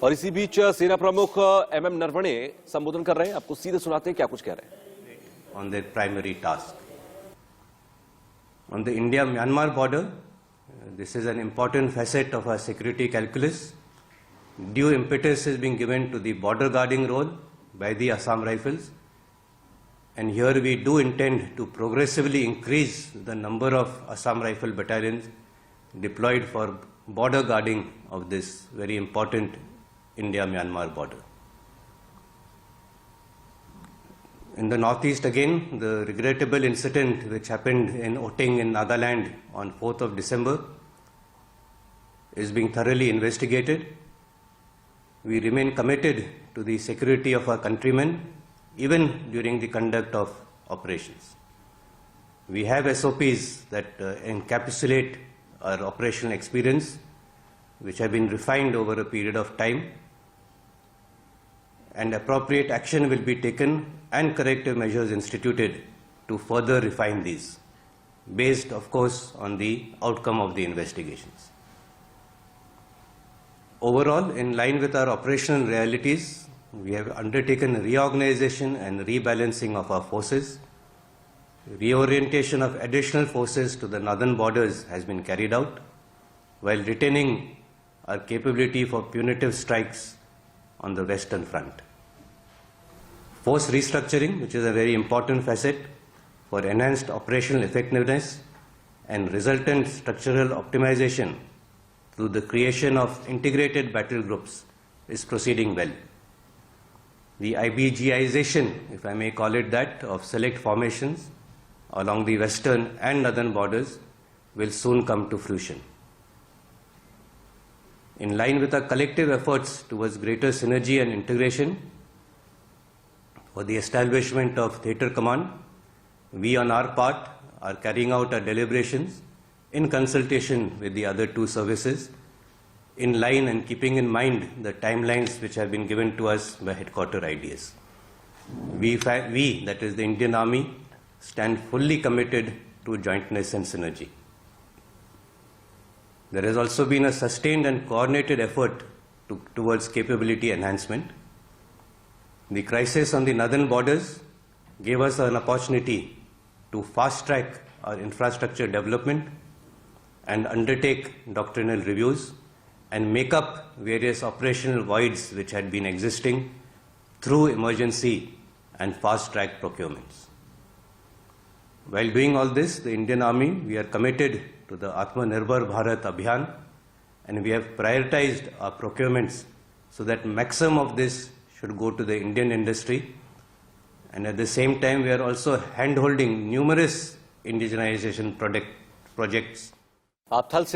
और इसी बीच सेना प्रमुख एमएम नरवणे संबोधन कर रहे हैं। आपको सीधे सुनाते हैं क्या कुछ कह रहे हैं। On their primary task. On the India-Myanmar border, this is an important facet of our security calculus. Due impetus is being given to the border guarding role by the Assam Rifles. And here we do intend to progressively increase the number of Assam Rifle battalions deployed for border guarding of this very important India-Myanmar border. In the northeast again, the regrettable incident which happened in Oting in Nagaland on 4th of December is being thoroughly investigated. We remain committed to the security of our countrymen even during the conduct of operations. We have SOPs that encapsulate our operational experience, which have been refined over a period of time, and appropriate action will be taken and corrective measures instituted to further refine these, based, of course, on the outcome of the investigations. Overall, in line with our operational realities, we have undertaken reorganization and rebalancing of our forces. Reorientation of additional forces to the northern borders has been carried out, while retaining our capability for punitive strikes on the western front. Force restructuring, which is a very important facet for enhanced operational effectiveness and resultant structural optimization through the creation of integrated battle groups, is proceeding well. The IBGization, if I may call it that, of select formations along the western and northern borders will soon come to fruition. In line with our collective efforts towards greater synergy and integration for the establishment of theatre command, we on our part are carrying out our deliberations in consultation with the other two services, in line and keeping in mind the timelines which have been given to us by headquarter IDS. We, that is the Indian Army, stand fully committed to jointness and synergy. There has also been a sustained and coordinated effort towards capability enhancement. The crisis on the northern borders gave us an opportunity to fast-track our infrastructure development and undertake doctrinal reviews and make up various operational voids which had been existing through emergency and fast-track procurements. While doing all this, the Indian Army, we are committed to the Atmanirbhar Bharat Abhiyan, and we have prioritized our procurements so that maximum of this should go to the Indian industry, and at the same time we are also hand-holding numerous indigenization projects. आप थल से